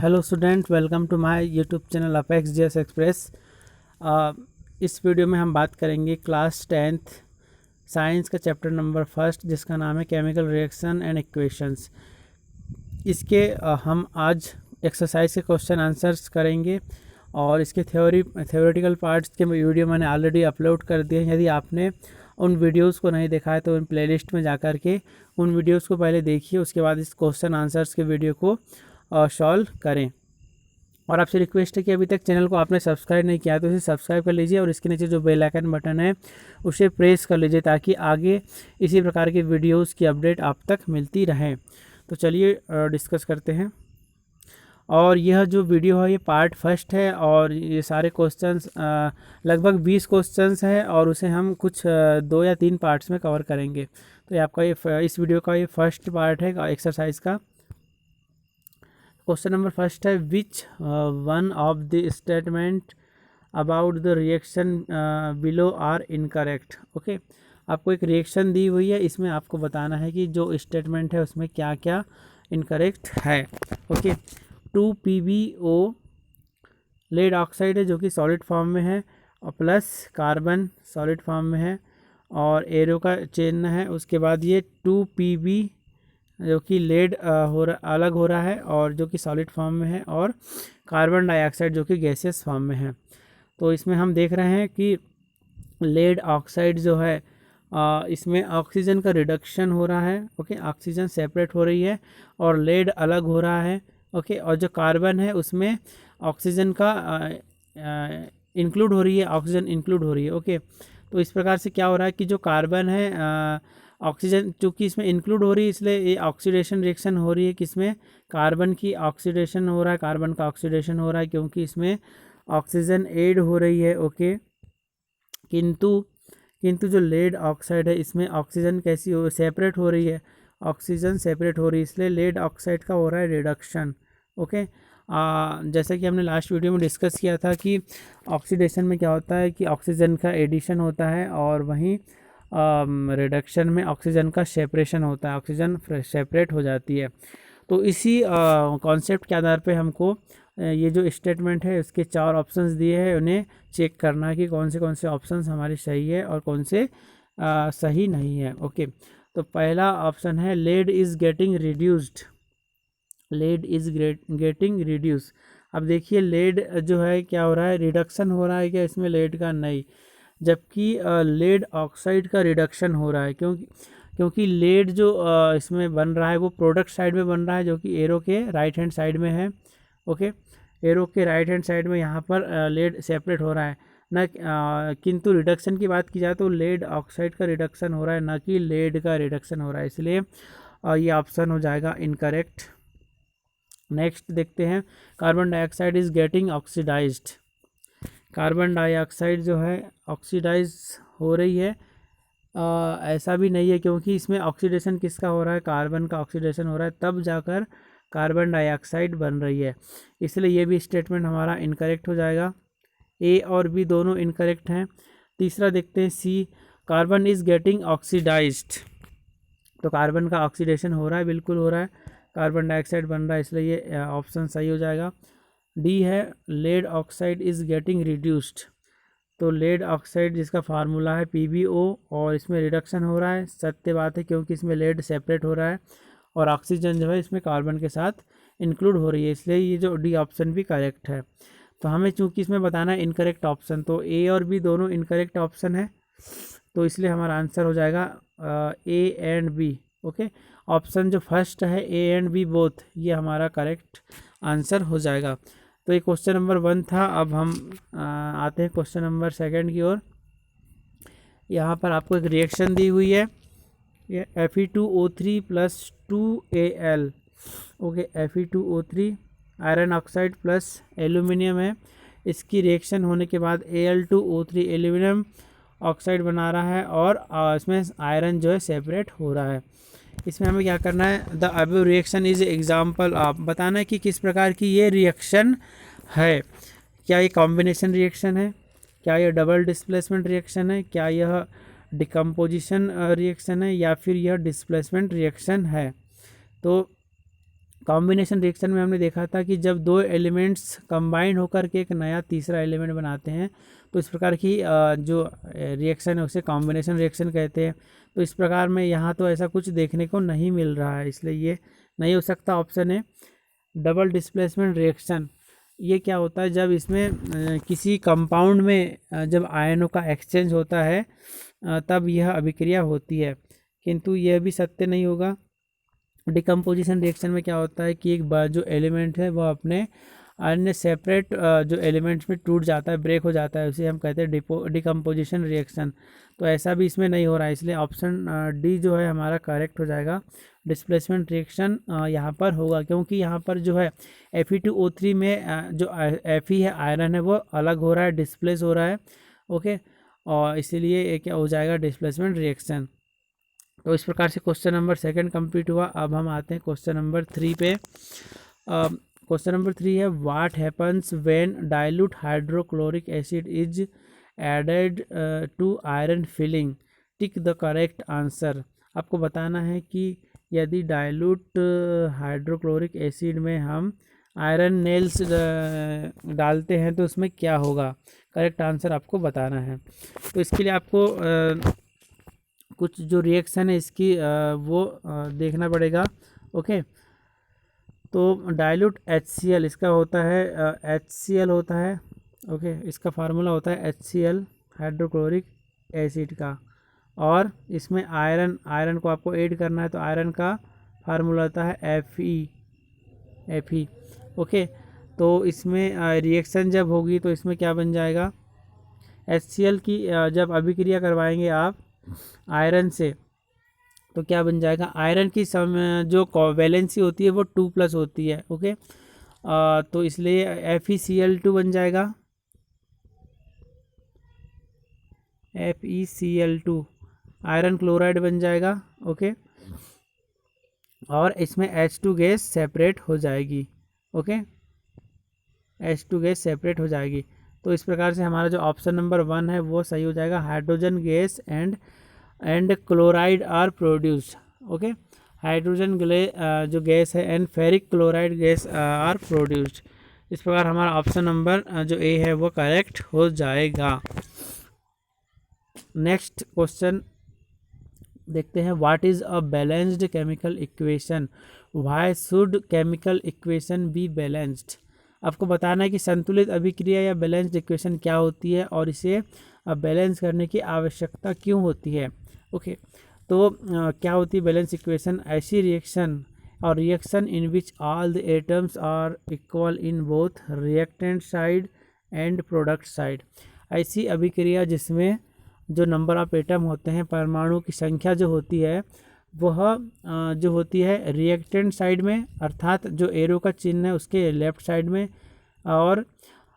Hello student, welcome to my YouTube channel Apex GS Express. इस video में हम बात करेंगे क्लास 10th साइंस का चैप्टर नंबर फर्स्ट, जिसका नाम है केमिकल रिएक्शन एंड इक्वेशंस। इसके हम आज एक्सरसाइज के क्वेश्चन आंसर्स करेंगे और इसके थ्योरेटिकल पार्ट्स के वीडियो मैंने ऑलरेडी अपलोड कर दिए हैं। यदि आपने उन वीडियोस को नहीं देखा है तो उन प्लेलिस्ट में जा कर के उन वीडियोस को पहले देखिए, उसके बाद इस क्वेश्चन आंसर्स के वीडियो को सॉल्व करें। और आपसे रिक्वेस्ट है कि अभी तक चैनल को आपने सब्सक्राइब नहीं किया तो इसे सब्सक्राइब कर लीजिए और इसके नीचे जो बेल आइकन बटन है उसे प्रेस कर लीजिए ताकि आगे इसी प्रकार के वीडियोस की अपडेट आप तक मिलती रहे। तो चलिए डिस्कस करते हैं। और यह जो वीडियो है ये पार्ट फर्स्ट है और ये सारे क्वेश्चंस लगभग 20 क्वेश्चंस हैं और उसे हम कुछ 2 या 3 पार्ट्स में कवर करेंगे। तो ये आपका इस वीडियो का ये फर्स्ट पार्ट है एक्सरसाइज का। क्वेश्चन नंबर फर्स्ट है, which one of the statement about the reaction below are incorrect. Okay, आपको एक रिएक्शन दी हुई है, इसमें आपको बताना है कि जो स्टेटमेंट है उसमें क्या क्या इनकरेक्ट है। ओके, 2PbO लेड ऑक्साइड है जो कि सॉलिड फॉर्म में है और प्लस कार्बन सॉलिड फॉर्म में है और एरो का चिन्ह है। उसके बाद ये 2Pb जो कि लेड अलग हो रहा है और जो कि सॉलिड फॉर्म में है और कार्बन डाइऑक्साइड जो कि गैसियस फॉर्म में है। तो इसमें हम देख रहे हैं कि लेड ऑक्साइड जो है इसमें ऑक्सीजन का रिडक्शन हो रहा है। ओके, ऑक्सीजन सेपरेट हो रही है और लेड अलग हो रहा है। ओके, और जो कार्बन है उसमें ऑक्सीजन का इंक्लूड हो रही है, ऑक्सीजन इंक्लूड हो रही है। ओके, तो इस प्रकार से क्या हो रहा है कि जो कार्बन है ऑक्सीजन चूँकि इसमें इंक्लूड हो रही है इसलिए ये ऑक्सीडेशन रिएक्शन हो रही है, किसमें कार्बन की ऑक्सीडेशन हो रहा है, कार्बन का ऑक्सीडेशन हो रहा है क्योंकि इसमें ऑक्सीजन ऐड हो रही है। ओके, किंतु जो लेड ऑक्साइड है इसमें ऑक्सीजन कैसी हो सेपरेट हो रही है, ऑक्सीजन सेपरेट हो रही है, इसलिए लेड ऑक्साइड का हो रहा है रिडक्शन। ओके, जैसा कि हमने लास्ट वीडियो में डिस्कस किया था कि ऑक्सीडेशन में क्या होता है कि ऑक्सीजन का एडिशन होता है और वहीं रिडक्शन में ऑक्सीजन का सेपरेशन होता है, ऑक्सीजन सेपरेट हो जाती है। तो इसी कॉन्सेप्ट के आधार पे हमको ये जो स्टेटमेंट है उसके 4 ऑप्शंस दिए हैं, उन्हें चेक करना है कि कौन से ऑप्शंस हमारी सही है और कौन से सही नहीं है। ओके, तो पहला ऑप्शन है lead is getting reduced. Lead is getting reduce. अब देखिए लेड जो है क्या हो रहा है, रिडक्शन हो रहा है क्या इसमें लेड का? नहीं, जबकि लेड ऑक्साइड का रिडक्शन हो रहा है क्योंकि लेड जो इसमें बन रहा है वो प्रोडक्ट साइड में बन रहा है जो कि एरो के राइट हैंड साइड में है। ओके, एरो के राइट हैंड साइड में यहाँ पर लेड सेपरेट हो रहा है ना, किंतु रिडक्शन की बात की जाए तो लेड ऑक्साइड का रिडक्शन हो रहा है ना कि लेड का रिडक्शन हो रहा है, इसलिए ये ऑप्शन हो जाएगा इनकरेक्ट। नेक्स्ट देखते हैं, carbon dioxide is getting oxidised. Carbon dioxide जो है ऑक्सीडाइज हो रही है, ऐसा भी नहीं है क्योंकि इसमें ऑक्सीडेशन किसका हो रहा है, कार्बन का ऑक्सीडेशन हो रहा है, तब जाकर कार्बन डाइऑक्साइड बन रही है, इसलिए ये भी स्टेटमेंट हमारा इनकरेक्ट हो जाएगा। ए और बी दोनों इनकरेक्ट हैं। तीसरा देखते हैं सी, कार्बन इज़ गेटिंग ऑक्सीडाइज्ड। तो कार्बन का ऑक्सीडेशन हो रहा है, बिल्कुल हो रहा है, कार्बन डाइऑक्साइड बन रहा है, इसलिए ये ऑप्शन सही हो जाएगा। डी है, lead oxide is getting reduced. तो लेड ऑक्साइड जिसका फार्मूला है PbO और इसमें रिडक्शन हो रहा है, सत्य बात है क्योंकि इसमें लेड सेपरेट हो रहा है और ऑक्सीजन जो है इसमें कार्बन के साथ इंक्लूड हो रही है, इसलिए ये जो डी ऑप्शन भी करेक्ट है। तो हमें चूंकि इसमें बताना है इनकरेक्ट ऑप्शन, तो ए और बी दोनों इनकरेक्ट ऑप्शन है, तो इसलिए हमारा आंसर हो जाएगा A and B. Okay, option जो फर्स्ट है ए एंड बी बोथ, ये हमारा करेक्ट आंसर हो जाएगा। तो ये क्वेश्चन नंबर 1 था। अब हम आते हैं क्वेश्चन नंबर 2 की ओर। यहाँ पर आपको एक रिएक्शन दी हुई है, ये Fe2O3 plus 2Al। Okay, Fe2O3 iron oxide plus aluminium है, इसकी रिएक्शन होने के बाद Al2O3 एल्यूमिनियम ऑक्साइड बना रहा है और इसमें आयरन जो है सेपरेट हो रहा है। इसमें हमें क्या करना है, the above reaction is example of, बताना है कि किस प्रकार की ये रिएक्शन है। क्या ये कॉम्बिनेशन रिएक्शन है, क्या यह डबल डिस्प्लेसमेंट रिएक्शन है, क्या यह डिकम्पोजिशन रिएक्शन है या फिर यह डिस्प्लेसमेंट रिएक्शन है। तो कॉम्बिनेशन रिएक्शन में हमने देखा था कि जब दो एलिमेंट्स कंबाइन होकर के एक नया तीसरा एलिमेंट बनाते हैं तो इस प्रकार की जो रिएक्शन है उसे कॉम्बिनेशन रिएक्शन कहते हैं। तो इस प्रकार में यहाँ तो ऐसा कुछ देखने को नहीं मिल रहा है, इसलिए ये नहीं हो सकता। ऑप्शन है डबल डिस्प्लेसमेंट रिएक्शन। ये क्या होता है, जब इसमें किसी कंपाउंड में जब आयनों का एक्सचेंज होता है तब यह अभिक्रिया होती है, किंतु यह भी सत्य नहीं होगा। डिकम्पोजिशन रिएक्शन में क्या होता है कि एक बार जो एलिमेंट है वह अपने अन्य सेपरेट जो एलिमेंट्स में टूट जाता है, ब्रेक हो जाता है, उसे हम कहते हैं डिकम्पोजिशन रिएक्शन। तो ऐसा भी इसमें नहीं हो रहा है, इसलिए ऑप्शन डी जो है हमारा करेक्ट हो जाएगा। डिस्प्लेसमेंट रिएक्शन यहाँ पर होगा, क्योंकि यहाँ पर जो है Fe2O3 में जो Fe है आयरन है वो अलग हो रहा है, डिस्प्लेस हो रहा है। ओके, और इसीलिए क्या हो जाएगा, डिस्प्लेसमेंट रिएक्शन। तो इस प्रकार से क्वेश्चन नंबर 2 कंप्लीट हुआ। अब हम आते हैं क्वेश्चन नंबर 3 पे। क्वेश्चन नंबर 3 है what happens when dilute hydrochloric acid is added to iron filing, tick the correct answer. आपको बताना है कि यदि डाइल्यूट हाइड्रोक्लोरिक एसिड में हम आयरन नेल्स डालते हैं तो उसमें क्या होगा, करेक्ट आंसर आपको बताना है। तो इसके लिए आपको कुछ जो रिएक्शन है इसकी वो देखना पड़ेगा। ओके, तो डाइल्यूट HCl इसका होता है HCl होता है। ओके, इसका फार्मूला होता है HCl हाइड्रोक्लोरिक एसिड का, और इसमें आयरन को आपको ऐड करना है तो आयरन का फार्मूला होता है Fe। ओके, तो इसमें रिएक्शन जब होगी तो इसमें क्या बन जाएगा, HCl की जब अभिक्रिया करवाएंगे आप आयरन से तो क्या बन जाएगा, आयरन की जो वैलेंसी होती है वो 2+ होती है। ओके, तो इसलिए FeCl2 बन जाएगा, FeCl2 आयरन क्लोराइड बन जाएगा। ओके, और इसमें H2 गैस सेपरेट हो जाएगी। ओके, H2 गैस सेपरेट हो जाएगी। तो इस प्रकार से हमारा जो ऑप्शन नंबर 1 है वो सही हो जाएगा। Hydrogen gas and chloride are produced. Okay, hydrogen जो गैस है and ferric chloride gas are produced. इस प्रकार हमारा ऑप्शन नंबर जो ए है वो करेक्ट हो जाएगा। नेक्स्ट क्वेश्चन देखते हैं, what is a balanced chemical equation, why should chemical equation be balanced. आपको बताना है कि संतुलित अभिक्रिया या बैलेंस्ड इक्वेशन क्या होती है और इसे बैलेंस करने की आवश्यकता क्यों होती है। ओके, तो क्या होती है बैलेंस इक्वेशन, ऐसी रिएक्शन और reaction in which all the atoms are equal in both reactant side and product side. ऐसी अभिक्रिया जिसमें जो नंबर ऑफ एटम होते हैं, परमाणु की संख्या जो होती है वह जो होती है रिएक्टेंट साइड में, अर्थात जो एरो का चिन्ह है उसके लेफ्ट साइड में, और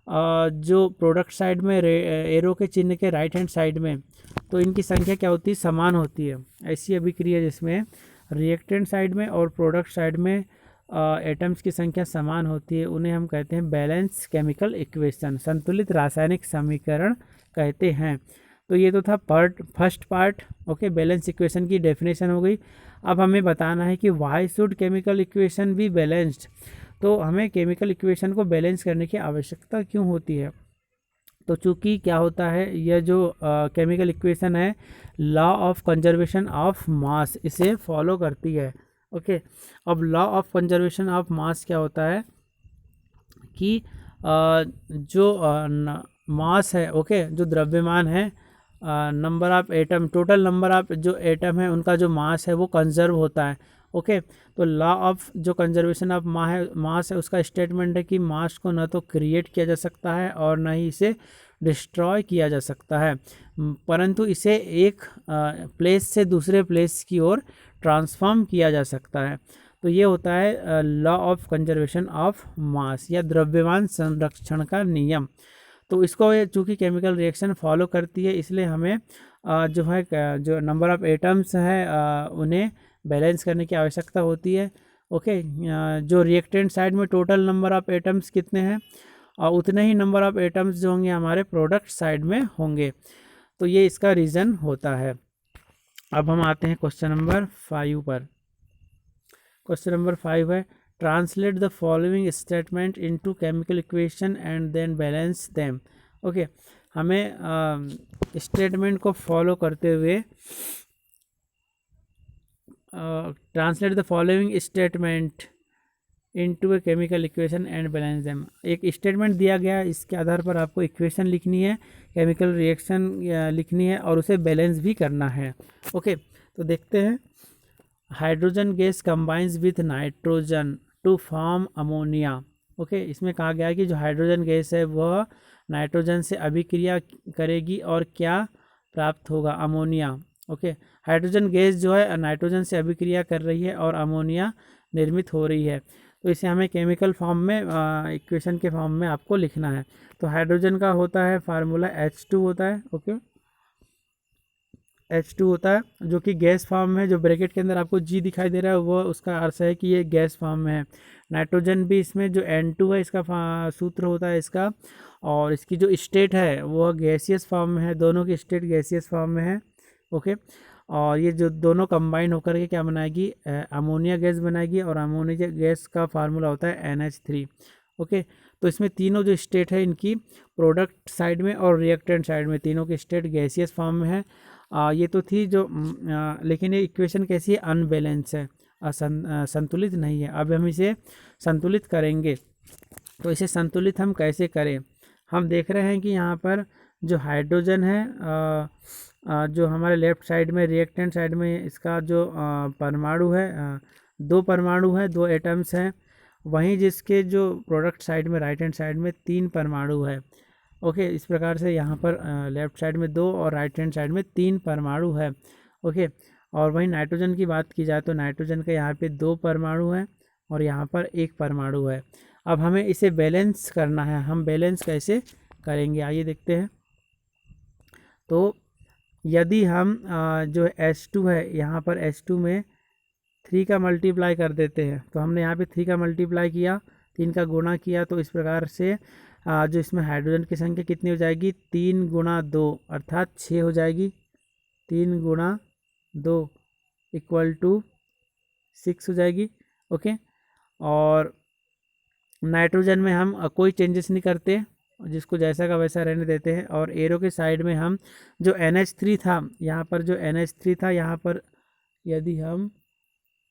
जो प्रोडक्ट साइड में एरो के चिन्ह के राइट हैंड साइड में, तो इनकी संख्या क्या होती है, समान होती है। ऐसी अभिक्रिया जिसमें रिएक्टेंट साइड में और प्रोडक्ट साइड में एटम्स की संख्या समान होती है उन्हें हम कहते हैं बैलेंस केमिकल इक्वेशन, संतुलित रासायनिक समीकरण कहते हैं। तो ये तो था first part. Okay, balance equation की डेफिनेशन हो गई। अब हमें बताना है कि why should chemical equation be balanced. तो हमें केमिकल इक्वेशन को बैलेंस करने की आवश्यकता क्यों होती है। तो चूंकि क्या होता है, यह जो केमिकल इक्वेशन है law of conservation of mass इसे फॉलो करती है। ओके, अब law of conservation of mass क्या होता है कि जो मास है, ओके, जो द्रव्यमान है, number of atom, total number of जो एटम है उनका जो मास है वो कंजर्व होता है। ओके, तो लॉ ऑफ जो कंजर्वेशन ऑफ मास है उसका स्टेटमेंट है कि मास को न तो क्रिएट किया जा सकता है और न ही इसे डिस्ट्रॉय किया जा सकता है, परंतु इसे एक प्लेस से दूसरे प्लेस की ओर ट्रांसफॉर्म किया जा सकता है। तो ये होता है law of conservation of mass या द्रव्यमान संरक्षण का नियम। तो इसको चूँकि केमिकल रिएक्शन फॉलो करती है इसलिए हमें जो है जो नंबर ऑफ़ एटम्स है उन्हें बैलेंस करने की आवश्यकता होती है। ओके, जो रिएक्टेंट साइड में टोटल नंबर ऑफ़ एटम्स कितने हैं और उतने ही नंबर ऑफ़ एटम्स जो होंगे हमारे प्रोडक्ट साइड में होंगे। तो ये इसका रीज़न होता है। अब हम आते हैं क्वेश्चन नंबर 5 पर। क्वेश्चन नंबर 5 है translate the following statement into chemical equation and then balance them. Okay, हमें स्टेटमेंट को फॉलो करते हुए translate the following statement into a chemical equation and balance them. एक स्टेटमेंट दिया गया, इसके आधार पर आपको इक्वेशन लिखनी है, केमिकल रिएक्शन लिखनी है और उसे बैलेंस भी करना है। ओके, तो देखते हैं। Hydrogen gas combines with nitrogen to form ammonia. Okay, इसमें कहा गया कि जो हाइड्रोजन गैस है वह नाइट्रोजन से अभिक्रिया करेगी और क्या प्राप्त होगा, अमोनिया। ओके, हाइड्रोजन गैस जो है नाइट्रोजन से अभिक्रिया कर रही है और अमोनिया निर्मित हो रही है, तो इसे हमें केमिकल फॉर्म में इक्वेशन के फॉर्म में आपको लिखना है। तो हाइड्रोजन का होता है फार्मूला H2 होता है। ओके, H2 होता है जो कि गैस फॉर्म में, जो ब्रैकेट के अंदर आपको G दिखाई दे रहा है वो उसका अर्थ है कि ये गैस फॉर्म में है। नाइट्रोजन भी इसमें जो N2 है इसका सूत्र होता है इसका, और इसकी जो स्टेट है वो गैसियस फॉर्म में है, दोनों की स्टेट गैसियस फॉर्म में है। ओके, और ये जो दोनों कंबाइन होकर के क्या बनाएगी, अमोनिया गैस बनाएगी, और अमोनिया गैस का फार्मूला होता है NH3। ओके, तो इसमें तीनों जो स्टेट है इनकी प्रोडक्ट साइड में और रिएक्टेंट साइड में तीनों की स्टेट गैसियस फॉर्म में है। ये तो थी जो लेकिन ये इक्वेशन कैसी है, अनबैलेंस है, संतुलित नहीं है। अब हम इसे संतुलित करेंगे, तो इसे संतुलित हम कैसे करें। हम देख रहे हैं कि यहाँ पर जो हाइड्रोजन है, जो हमारे लेफ्ट साइड में रिएक्टेंट साइड में इसका जो परमाणु है, दो परमाणु है, दो एटम्स हैं, वहीं जिसके जो प्रोडक्ट साइड में राइट हैंड साइड में 3 परमाणु है। ओके, इस प्रकार से यहाँ पर लेफ्ट साइड में 2 और राइट हैंड साइड में 3 परमाणु है। ओके, और वहीं नाइट्रोजन की बात की जाए तो नाइट्रोजन का यहाँ पे 2 परमाणु है और यहाँ पर 1 परमाणु है। अब हमें इसे बैलेंस करना है। हम बैलेंस कैसे करेंगे, आइए देखते हैं। तो यदि हम जो H2 है यहाँ पर H2 में 3 का मल्टीप्लाई कर देते हैं, तो हमने यहाँ पे 3 का मल्टीप्लाई किया, 3 का गुणा किया, तो इस प्रकार से जो इसमें हाइड्रोजन की संख्या कितनी हो जाएगी, 3 गुणा 2 अर्थात 6 हो जाएगी। 3 गुणा 2 इक्वल टू 6 हो जाएगी। ओके, और नाइट्रोजन में हम कोई चेंजेस नहीं करते, जिसको जैसा का वैसा रहने देते हैं। और एरो के साइड में हम जो NH3 था, यहाँ पर जो NH3 था, यहाँ पर यदि हम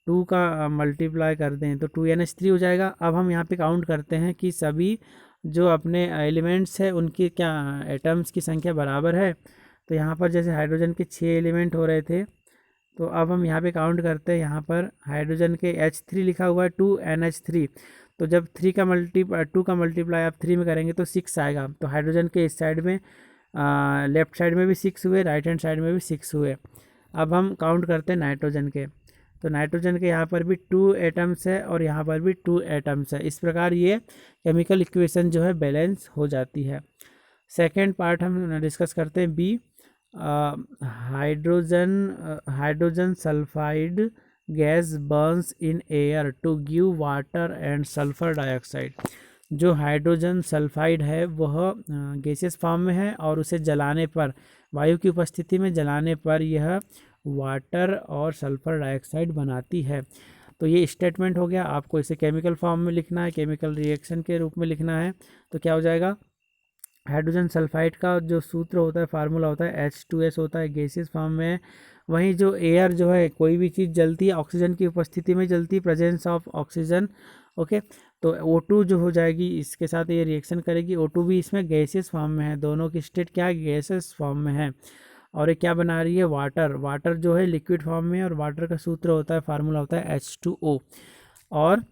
2 का मल्टीप्लाई कर दें तो 2NH3 हो जाएगा। अब हम यहाँ पे काउंट करते हैं कि सभी जो अपने एलिमेंट्स है उनकी क्या एटम्स की संख्या बराबर है। तो यहाँ पर जैसे हाइड्रोजन के 6 एलिमेंट हो रहे थे, तो अब हम यहाँ पे काउंट करते हैं। यहाँ पर हाइड्रोजन के H3 लिखा हुआ है 2NH3, तो जब 2 का मल्टीप्लाई आप 3 में करेंगे तो 6 आएगा। तो हाइड्रोजन के इस साइड में लेफ्ट साइड में भी 6 हुए, राइट हैंड साइड में भी 6 हुए। अब हम काउंट करते हैं नाइट्रोजन के, तो नाइट्रोजन के यहाँ पर भी 2 एटम्स है और यहाँ पर भी 2 एटम्स है। इस प्रकार ये केमिकल इक्वेशन जो है बैलेंस हो जाती है। सेकेंड पार्ट हम डिस्कस करते हैं B. Hydrogen sulphide gas burns in air to give water and sulphur dioxide. जो हाइड्रोजन सल्फाइड है वह गैसियस फॉर्म में है और उसे जलाने पर, वायु की उपस्थिति में जलाने पर यह वाटर और सल्फर डाइऑक्साइड बनाती है। तो ये स्टेटमेंट हो गया। आपको इसे केमिकल फॉर्म में लिखना है, केमिकल रिएक्शन के रूप में लिखना है। तो क्या हो जाएगा, हाइड्रोजन सल्फाइड का जो सूत्र होता है, फार्मूला होता है H2S होता है, गैसियस फॉर्म में है। वहीं जो एयर जो है, कोई भी चीज़ जलती है ऑक्सीजन की उपस्थिति में जलती है, प्रेजेंस ऑफ ऑक्सीजन। ओके, तो O2 जो हो जाएगी इसके साथ ये रिएक्शन करेगी, O2 भी इसमें गैसियस फॉर्म में है, दोनों की स्टेट क्या है, गैसेस फॉर्म में है। और ये क्या बना रही है, वाटर जो है लिक्विड फॉर्म में है, और वाटर का सूत्र होता है, फार्मूला होता है H2O। और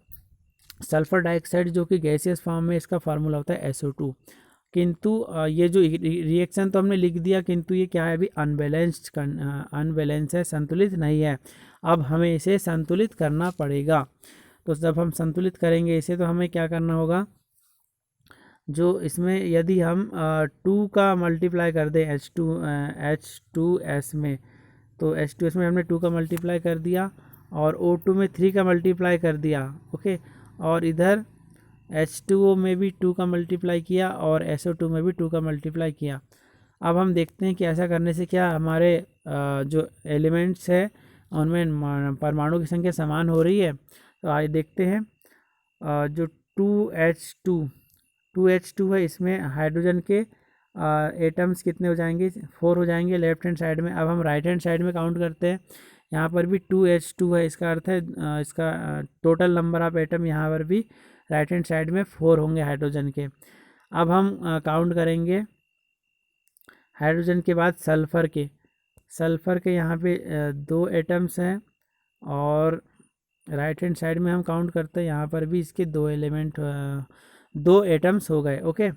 सल्फर डाइऑक्साइड जो कि गैसियस फॉर्म में, इसका फार्मूला होता है SO2। किंतु ये जो रिएक्शन तो हमने लिख दिया, किंतु ये क्या है, अभी अनबैलेंस है, संतुलित नहीं है। अब हमें इसे संतुलित करना पड़ेगा। तो जब हम संतुलित करेंगे इसे, तो हमें क्या करना होगा, जो इसमें यदि हम 2 का मल्टीप्लाई कर दें H2S में, तो H2S में हमने 2 का मल्टीप्लाई कर दिया और O2 में 3 का मल्टीप्लाई कर दिया। ओके, और इधर H2O में भी 2 का मल्टीप्लाई किया और SO2 में भी 2 का मल्टीप्लाई किया। अब हम देखते हैं कि ऐसा करने से क्या हमारे जो एलिमेंट्स है उनमें परमाणु की संख्या समान हो रही है। तो आइए देखते हैं। जो 2H2 है, इसमें हाइड्रोजन के एटम्स कितने हो जाएंगे, 4 हो जाएंगे लेफ्ट हैंड साइड में। अब हम राइट हैंड साइड में काउंट करते हैं, यहाँ पर भी 2H2 है, इसका अर्थ है इसका टोटल नंबर ऑफ एटम यहाँ पर भी राइट हैंड साइड में 4 होंगे हाइड्रोजन के। अब हम काउंट करेंगे हाइड्रोजन के बाद सल्फ़र के यहाँ पे 2 एटम्स हैं, और राइट हैंड साइड में हम काउंट करते हैं, यहाँ पर भी इसके 2 एटम्स हो गए। ओके,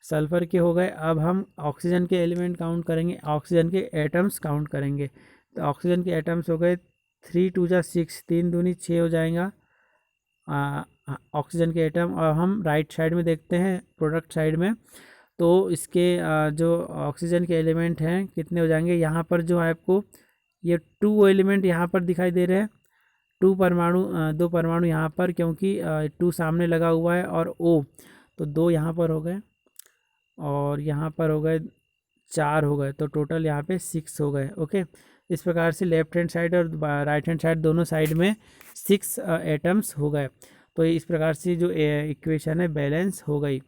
सल्फ़र के हो गए। अब हम ऑक्सीजन के एलिमेंट काउंट करेंगे, ऑक्सीजन के एटम्स काउंट करेंगे। तो ऑक्सीजन के एटम्स हो गए 3 2 जा 6, 3 दूनी 6 हो जाएगा ऑक्सीजन के एटम। और हम राइट साइड में देखते हैं प्रोडक्ट साइड में, तो इसके जो ऑक्सीजन के एलिमेंट हैं कितने हो जाएंगे, यहाँ पर जो है आपको ये 2 एलिमेंट यहाँ पर दिखाई दे रहे हैं, 2 परमाणु 2 परमाणु यहाँ पर, क्योंकि 2 सामने लगा हुआ है और O, तो 2 यहाँ पर हो गए और यहाँ पर हो गए 4 हो गए, तो टोटल यहाँ पे 6 हो गए। ओके, इस प्रकार से लेफ्ट हैंड साइड और राइट हैंड साइड दोनों साइड में 6 एटम्स हो गए। तो इस प्रकार से जो इक्वेशन है बैलेंस हो गई,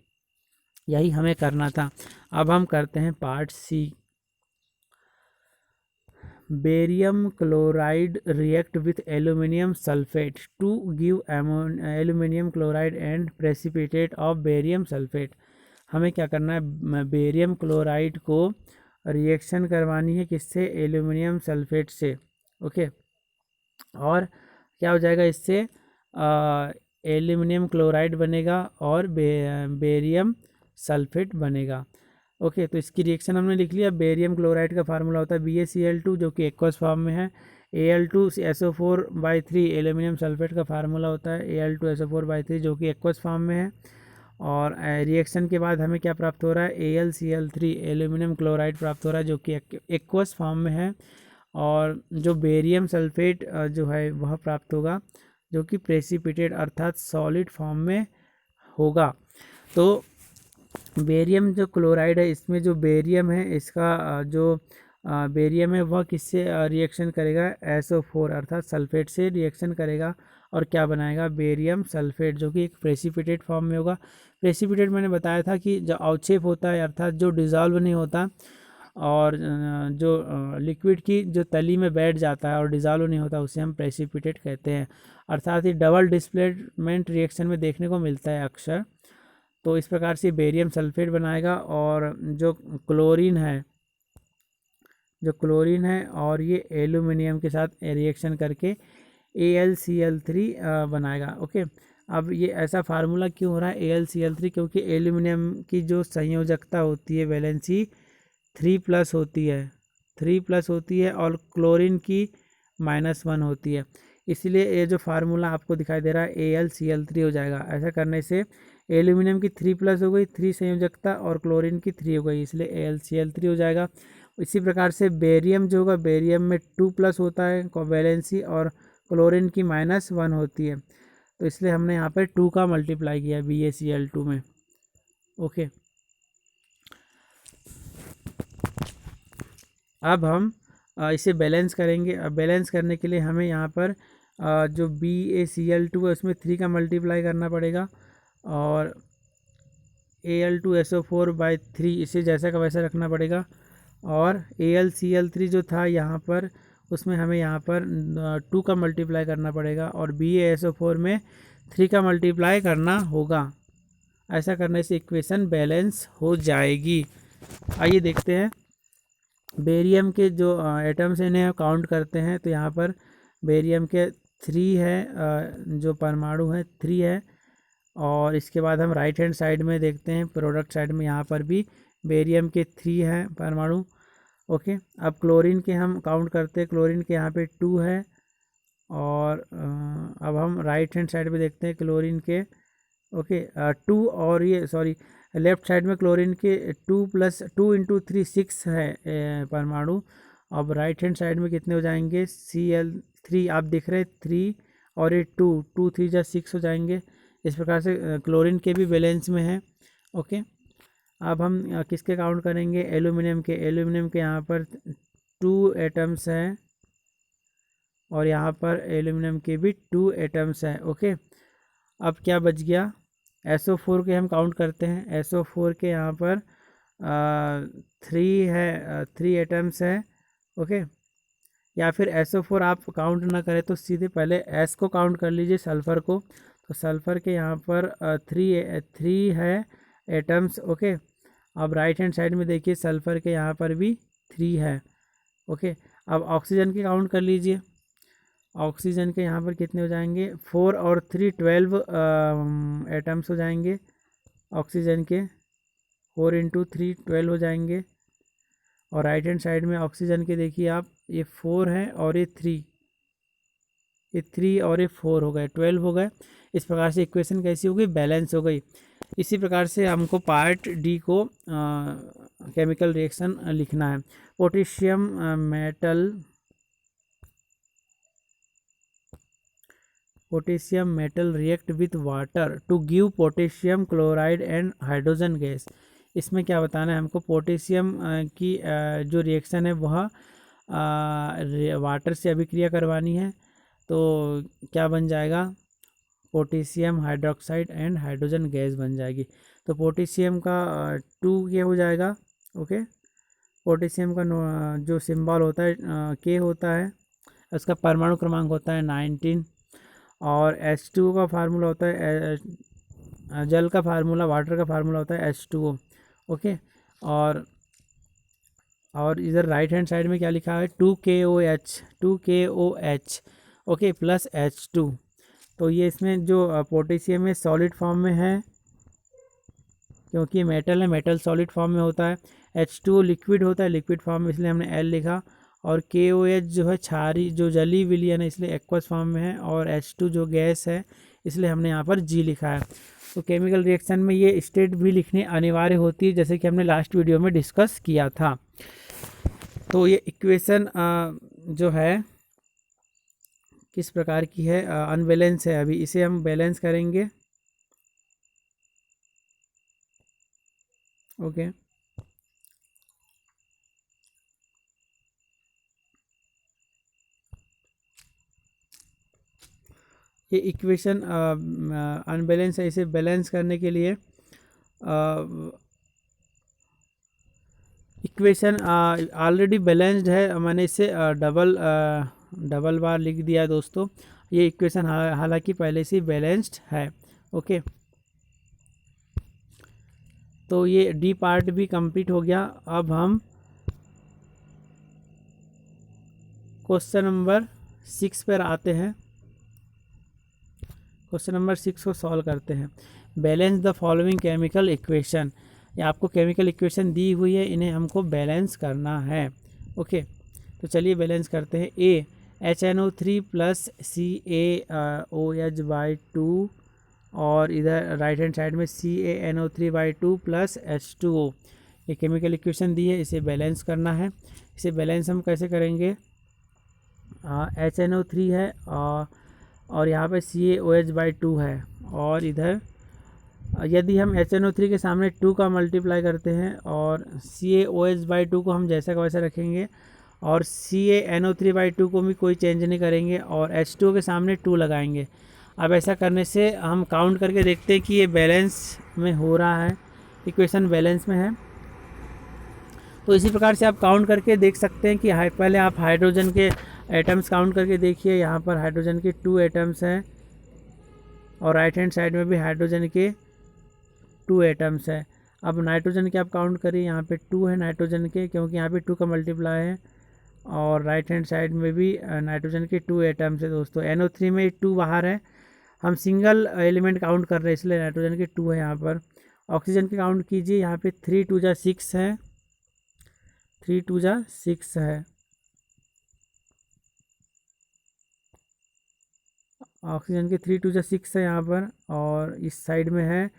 यही हमें करना था। अब हम करते हैं part C. Barium chloride react with aluminium sulphate to give aluminium chloride and precipitate of barium sulphate. हमें क्या करना है, बेरियम क्लोराइड को रिएक्शन करवानी है, किससे, एल्यूमिनियम सल्फेट से। ओके, और क्या हो जाएगा इससे, एल्यूमिनियम क्लोराइड बनेगा और बेरियम सल्फेट बनेगा। ओके, तो इसकी रिएक्शन हमने लिख लिया। बेरियम क्लोराइड का फार्मूला होता है BaCl2 जो कि एक्वस फॉर्म में है, Al2SO4/3 एल्यूमिनियम सल्फेट का फार्मूला होता है Al2SO4/3 जो कि एक्वस फॉर्म में है। और रिएक्शन के बाद हमें क्या प्राप्त हो रहा है, AlCl3 एल्यूमिनियम क्लोराइड प्राप्त हो रहा है जो कि एक्वस फॉर्म में है। और जो बेरियम सल्फेट जो है वह प्राप्त होगा जो कि प्रेसिपिटेट अर्थात सॉलिड फॉर्म में होगा। तो बेरियम जो क्लोराइड है, इसमें जो बेरियम है इसका जो बेरियम है वह किससे रिएक्शन करेगा, SO4 अर्थात सल्फेट से रिएक्शन करेगा और क्या बनाएगा, बेरियम सल्फेट जो कि एक प्रेसिपिटेट फॉर्म में होगा। प्रेसिपिटेट मैंने बताया था कि जो अवक्षेप होता है अर्थात जो डिज़ोल्व नहीं होता और जो लिक्विड की जो तली में बैठ जाता है और डिज़ोल्व नहीं होता, उसे हम प्रेसिपिटेट कहते हैं। अर्थात ही डबल डिस्प्लेसमेंट रिएक्शन में देखने को मिलता है अक्सर। तो इस प्रकार से बेरियम सल्फेट बनाएगा। और जो क्लोरीन है और ये एल्यूमिनियम के साथ रिएक्शन करके AlCl3 बनाएगा। ओके, अब ये ऐसा फार्मूला क्यों हो रहा है AlCl3, क्योंकि एल्यूमिनियम की जो संयोजकता होती है वैलेंसी 3+ होती है और क्लोरीन की -1 होती है, इसलिए ये जो फार्मूला आपको दिखाई दे रहा है AlCl3 हो जाएगा। ऐसा करने से एल्यूमिनियम की 3+ हो गई, 3 संयोजकता, और क्लोरीन की 3 हो गई, इसलिए AlCl3 हो जाएगा। इसी प्रकार से बेरियम जो होगा, बेरियम में 2+ होता है वैलेंसी और क्लोरीन की -1 होती है, तो इसलिए हमने यहाँ पर 2 का मल्टीप्लाई किया BaCl2 में। ओके, अब हम इसे बैलेंस करेंगे। अब बैलेंस करने के लिए हमें यहाँ पर जो BaCl2 है उसमें 3 का मल्टीप्लाई करना पड़ेगा और Al2SO4/3 इसे जैसा का वैसा रखना पड़ेगा। और AlCl3 जो था यहाँ पर उसमें हमें यहाँ पर 2 का मल्टीप्लाई करना पड़ेगा और BaSO4 में 3 का मल्टीप्लाई करना होगा। ऐसा करने से इक्वेशन बैलेंस हो जाएगी। आइए देखते हैं बेरियम के जो एटम्स इन्हें काउंट करते हैं। तो यहाँ पर बेरियम के 3 है, जो परमाणु है 3 है। और इसके बाद हम राइट हैंड साइड में देखते हैं प्रोडक्ट साइड में, यहाँ पर भी बेरियम के 3 हैं परमाणु। ओके, अब क्लोरीन के हम काउंट करते हैं, क्लोरीन के यहाँ पे 2 है। और अब हम राइट हैंड साइड पे देखते हैं क्लोरीन के, ओके 2, और ये सॉरी लेफ्ट साइड में क्लोरीन के 2 + 2 × 3 6 है परमाणु। अब राइट हैंड साइड में कितने हो जाएंगे, Cl3 आप दिख रहे 3 और ये 2 2 3 जा 6 हो जाएंगे। इस प्रकार से क्लोरीन के भी बैलेंस में है। ओके, अब हम किसके काउंट करेंगे, एल्यूमिनियम के यहाँ पर 2 एटम्स हैं और यहाँ पर एल्यूमिनियम के भी 2 एटम्स हैं। ओके, अब क्या बच गया, SO4 के हम काउंट करते हैं। SO4 के यहाँ पर 3 है, 3 एटम्स है। ओके, या फिर SO4 आप काउंट ना करें तो सीधे पहले S को काउंट कर लीजिए, सल्फ़र को। तो सल्फ़र के यहाँ पर 3 है एटम्स। ओके, अब राइट हैंड साइड में देखिए सल्फ़र के यहाँ पर भी 3 है। ओके, अब ऑक्सीजन के काउंट कर लीजिए। ऑक्सीजन के यहाँ पर कितने हो जाएंगे, 4 और 3 12 एटम्स हो जाएंगे ऑक्सीजन के। 4 इंटू 3 12 हो जाएंगे। और राइट हैंड साइड में ऑक्सीजन के देखिए आप, ये 4 है और ये 3, ये 3 और ये 4 हो गए, 12 हो गए। इस प्रकार से इक्वेशन कैसी हो गई, बैलेंस हो गई। इसी प्रकार से हमको पार्ट डी को केमिकल रिएक्शन लिखना है। Potassium metal react with water to give potassium chloride and hydrogen gas. इसमें क्या बताना है हमको, पोटेशियम की जो रिएक्शन है वह वाटर से अभिक्रिया करवानी है। तो क्या बन जाएगा, potassium hydroxide and hydrogen gas बन जाएगी। तो पोटेशियम का 2 के हो जाएगा। ओके, पोटेशियम का जो सिंबल होता है के होता है, उसका परमाणु क्रमांक होता है 19। और H2O का फार्मूला होता है, जल का फार्मूला, वाटर का फार्मूला होता है H2O। ओके, और इधर राइट हैंड साइड में क्या लिखा है, 2KOH ओके, प्लस H2। तो ये इसमें जो पोटेशियम है सॉलिड फॉर्म में है, क्योंकि मेटल है, मेटल सॉलिड फॉर्म में होता है। H2O लिक्विड होता है, लिक्विड फॉर्म में, इसलिए हमने L लिखा। और KOH जो है क्षारी, जो जली विलयन है, इसलिए एक्वस फॉर्म में है। और H2 जो गैस है, इसलिए हमने यहाँ पर G लिखा है। तो केमिकल रिएक्शन में ये स्टेट भी लिखनी अनिवार्य होती है, जैसे कि हमने लास्ट वीडियो में डिस्कस किया था। तो ये इक्वेशन जो है किस प्रकार की है, अनबैलेंस है। अभी इसे हम बैलेंस करेंगे। ओके, ये इक्वेशन अनबैलेंस है। इसे बैलेंस करने के लिए इक्वेशन ऑलरेडी बैलेंस्ड है, मैंने इसे डबल बार लिख दिया है दोस्तों। ये इक्वेशन हालांकि पहले से बैलेंस्ड है। ओके, तो ये डी पार्ट भी कंप्लीट हो गया। अब हम क्वेश्चन नंबर 6 पर आते हैं। क्वेश्चन नंबर 6 को सॉल्व करते हैं। Balance the following chemical equation. ये आपको केमिकल इक्वेशन दी हुई है, इन्हें हमको बैलेंस करना है। ओके, तो चलिए बैलेंस करते हैं। ए HNO3 प्लस CaOH/2 और इधर राइट हैंड साइड में CaNO3/2 प्लस H2O। ये केमिकल इक्वेशन दी है, इसे बैलेंस करना है। इसे बैलेंस हम कैसे करेंगे, HNO3 है और यहाँ पे CaOH/2 है। और इधर यदि हम HNO3 के सामने 2 का मल्टीप्लाई करते हैं और CaOH/2 को हम जैसा का वैसा रखेंगे और CaNO3/2 को भी कोई चेंज नहीं करेंगे और H2O के सामने 2 लगाएंगे। अब ऐसा करने से हम काउंट करके देखते हैं कि ये बैलेंस में हो रहा है, इक्वेशन बैलेंस में है। तो इसी प्रकार से आप काउंट करके देख सकते हैं कि पहले आप हाइड्रोजन के एटम्स काउंट करके देखिए। यहाँ पर हाइड्रोजन के 2 एटम्स हैं और राइट हैंड साइड में भी हाइड्रोजन के 2 एटम्स है। अब नाइट्रोजन के आप काउंट करिए, यहाँ पे 2 है नाइट्रोजन के, क्योंकि यहाँ पे 2 का मल्टीप्लाई है। और राइट हैंड साइड में भी नाइट्रोजन के 2 एटम्स है दोस्तों। NO3 में 2 बाहर है, हम सिंगल एलिमेंट काउंट कर रहे हैं, इसलिए नाइट्रोजन के 2 है यहाँ पर। ऑक्सीजन के काउंट कीजिए, यहाँ पे 3 2 जा 6 है, 3 2 जा 6 है। ऑक्सीजन के 3 2 जा 6 है यहाँ पर। और इस साइड में है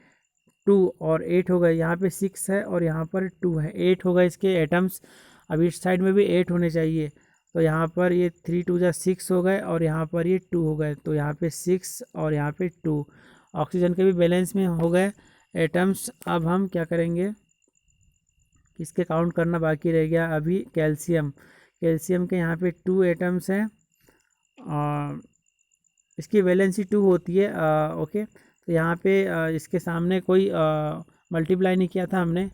2 और 8 हो गए, यहाँ पे 6 है और यहाँ पर 2 है, 8 हो गए इसके एटम्स। अब इस साइड में भी 8 होने चाहिए, तो यहाँ पर ये 3 2 जा 6 हो गए और यहाँ पर ये 2 हो गए, तो यहाँ पे 6 और यहाँ पे 2। ऑक्सीजन के भी बैलेंस में हो गए एटम्स। अब हम क्या करेंगे, किसके काउंट करना बाकी रह गया अभी, कैल्शियम। कैल्शियम के यहाँ पे 2 एटम्स हैं और इसकी वैलेंसी 2 होती है। ओके, तो यहाँ पे इसके सामने कोई मल्टीप्लाई नहीं किया था हमने।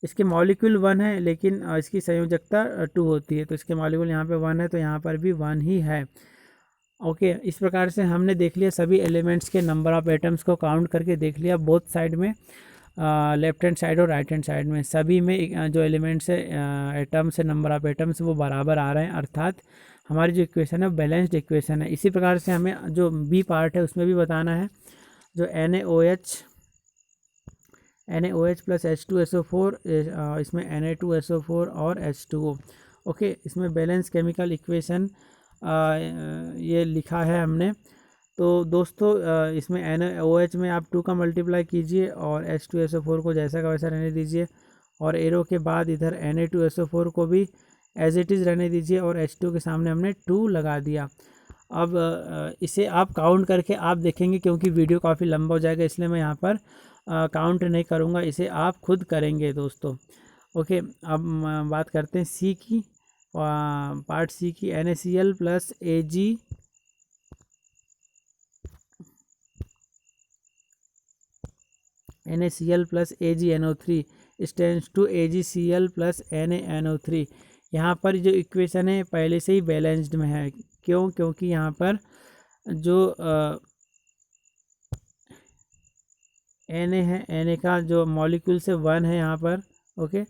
इसके मॉलिक्यूल 1 है लेकिन इसकी संयोजकता 2 होती है, तो इसके मॉलिक्यूल यहाँ पे 1 है तो यहाँ पर भी 1 ही है। ओके, इस प्रकार से हमने देख लिया सभी एलिमेंट्स के नंबर ऑफ एटम्स को काउंट करके देख लिया, बोथ साइड में, लेफ्ट हैंड साइड और राइट हैंड साइड में, सभी में जो एलिमेंट्स है एटम्स है, नंबर ऑफ एटम्स वो बराबर आ रहे हैं, अर्थात हमारी जो इक्वेशन है बैलेंस्ड इक्वेशन है। इसी प्रकार से हमें जो बी पार्ट है उसमें भी बताना है, जो NaOH प्लस H2SO4, इसमें Na2SO4 और H2O। ओके, इसमें बैलेंस केमिकल इक्वेशन ये लिखा है हमने। तो दोस्तों इसमें NaOH में आप 2 का मल्टीप्लाई कीजिए और H2SO4 को जैसा का वैसा रहने दीजिए, और एरो के बाद इधर Na2SO4 को भी एज इट इज़ रहने दीजिए, और H2 के सामने हमने 2 लगा दिया। अब इसे आप काउंट करके आप देखेंगे, क्योंकि वीडियो काफ़ी लंबा हो जाएगा इसलिए मैं यहाँ पर काउंट नहीं करूँगा, इसे आप खुद करेंगे दोस्तों। ओके, अब बात करते हैं सी की, पार्ट सी की। NaCl plus AgNO3 stands to AgCl plus NaNO3। यहाँ पर जो इक्वेशन है पहले से ही बैलेंस्ड में है। क्यों? क्योंकि यहाँ पर जो Na है, Na का जो मॉलिक्यूल से 1 है यहाँ पर। ओके,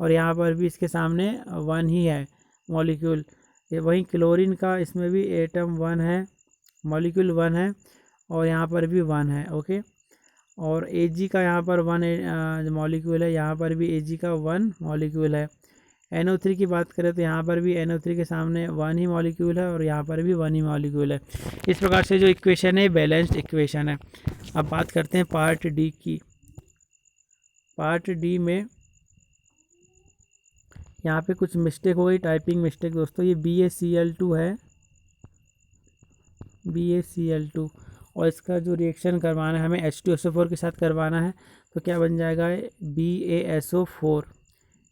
और यहाँ पर भी इसके सामने 1 ही है मॉलिक्यूल। ये वहीं क्लोरीन का इसमें भी एटम 1 है, मॉलिक्यूल 1 है, और यहाँ पर भी 1 है। ओके, और Ag का यहाँ पर 1 मॉलिक्यूल है, यहाँ पर भी Ag का 1 मॉलिक्यूल है। NO3 की बात करें तो यहाँ पर भी NO3 के सामने 1 ही मॉलिक्यूल है, और यहाँ पर भी 1 ही मॉलिक्यूल है। इस प्रकार से जो इक्वेशन है बैलेंस्ड इक्वेशन है। अब बात करते हैं पार्ट डी की। पार्ट डी में यहाँ पे कुछ मिस्टेक हो गई, टाइपिंग मिस्टेक दोस्तों। ये BaCl2 है, BaCl2, और इसका जो रिएक्शन करवाना है हमें H2SO4 के साथ करवाना है, तो क्या बन जाएगा BaSO4।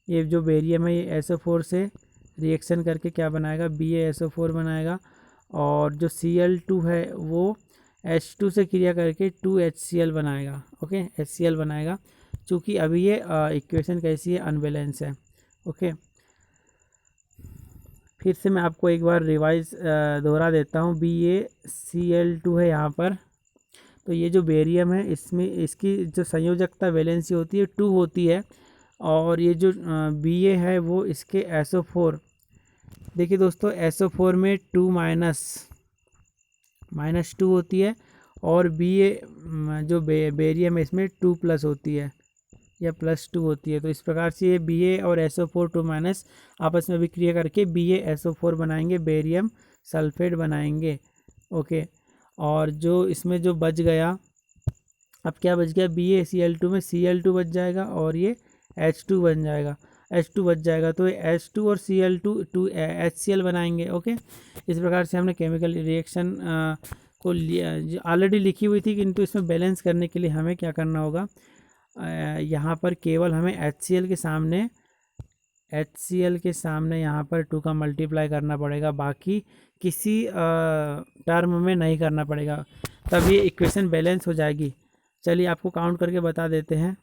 ये जो बेरियम है ये SO4 से रिएक्शन करके क्या बनाएगा, BaSO4 बनाएगा, और जो Cl2 है वो H2 से क्रिया करके 2HCl बनाएगा। ओके, HCl बनाएगा, चूँकि अभी ये इक्वेशन कैसी है, अनबैलेंस है। ओके, फिर से मैं आपको एक बार रिवाइज दोहरा देता हूँ। BaCl2 है यहाँ पर, तो ये जो बेरियम है इसमें इसकी जो संयोजकता वैलेंसी होती है 2 होती है, और ये जो Ba है वो इसके SO4, देखिए दोस्तों SO4 में 2 माइनस 2 होती है, और Ba जो बेरियम है इसमें 2 प्लस होती है या +2 होती है। तो इस प्रकार से ये Ba और SO4 2 माइनस आपस में विक्रिया करके BaSO4 बनाएंगे, बेरियम सल्फेट बनाएंगे। ओके, और जो इसमें जो बच गया, अब क्या बच गया, BaCl2 में Cl2 बच जाएगा, और ये H2 बन जाएगा, H2 बच जाएगा, तो ये H2 और Cl2 HCl बनाएंगे। ओके, इस प्रकार से हमने केमिकल रिएक्शन को ऑलरेडी लिखी हुई थी, किंतु इसमें बैलेंस करने के लिए हमें क्या करना होगा, यहाँ पर केवल हमें HCl के सामने यहाँ पर 2 का मल्टीप्लाई करना पड़ेगा, बाकी किसी टर्म में नहीं करना पड़ेगा, तब ये इक्वेशन बैलेंस हो जाएगी। चलिए आपको काउंट करके बता देते हैं।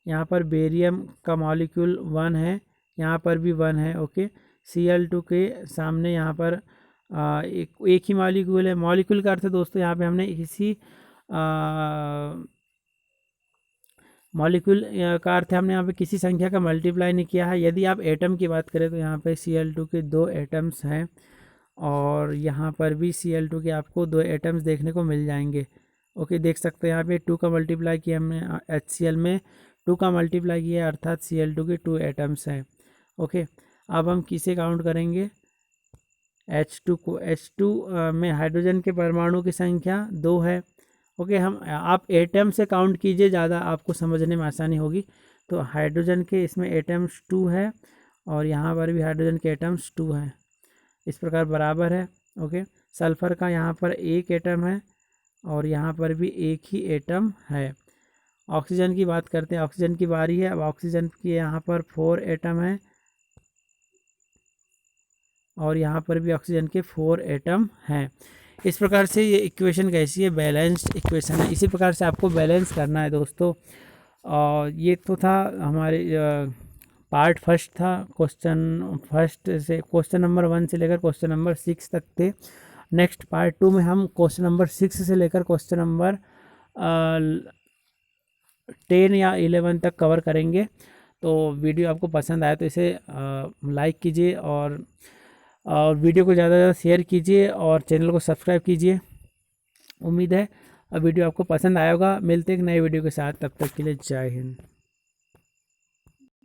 यहाँ पर बेरियम का मॉलिक्यूल 1 है, यहाँ पर भी 1 है। ओके, Cl2 के सामने यहाँ पर एक ही मॉलिक्यूल है। मॉलिक्यूल का अर्थ है दोस्तों यहाँ पे हमने किसी मॉलिक्यूल का अर्थ है हमने यहाँ पे किसी संख्या का मल्टीप्लाई नहीं किया है। यदि आप एटम की बात करें तो यहाँ पे Cl2 के 2 एटम्स हैं, और यहाँ पर भी Cl2 के आपको 2 एटम्स देखने को मिल जाएंगे। ओके, देख सकते हैं यहाँ पे 2 का मल्टीप्लाई किया हमने, HCl में 2 का मल्टीप्लाई किया, अर्थात Cl2 के 2 एटम्स हैं। ओके, अब हम किसे काउंट करेंगे, H2 को। H2 में हाइड्रोजन के परमाणु की संख्या 2 है। ओके, हम आप एटम से काउंट कीजिए, ज़्यादा आपको समझने में आसानी होगी। तो हाइड्रोजन के इसमें एटम्स 2 है, और यहाँ पर भी हाइड्रोजन के एटम्स 2 हैं, इस प्रकार बराबर है। ओके, सल्फर का यहाँ पर 1 एटम है, और यहाँ पर भी 1 ही एटम है। ऑक्सीजन की बात करते हैं, ऑक्सीजन की बारी है। अब ऑक्सीजन के यहाँ पर 4 एटम है, और यहाँ पर भी ऑक्सीजन के 4 एटम हैं। इस प्रकार से ये इक्वेशन कैसी है, बैलेंस्ड इक्वेशन है। इसी प्रकार से आपको बैलेंस करना है दोस्तों। और ये तो था हमारे पार्ट फर्स्ट था, क्वेश्चन फर्स्ट से क्वेश्चन नंबर 1 से लेकर क्वेश्चन नंबर 6 तक थे। नेक्स्ट पार्ट 2 में हम क्वेश्चन नंबर 6 से लेकर क्वेश्चन नंबर 10 या 11 तक कवर करेंगे। तो वीडियो आपको पसंद आया तो इसे लाइक कीजिए और वीडियो को ज़्यादा से ज़्यादा शेयर कीजिए और चैनल को सब्सक्राइब कीजिए। उम्मीद है वीडियो आपको पसंद आया होगा। मिलते हैं एक नए वीडियो के साथ, तब तक के लिए जय हिंद।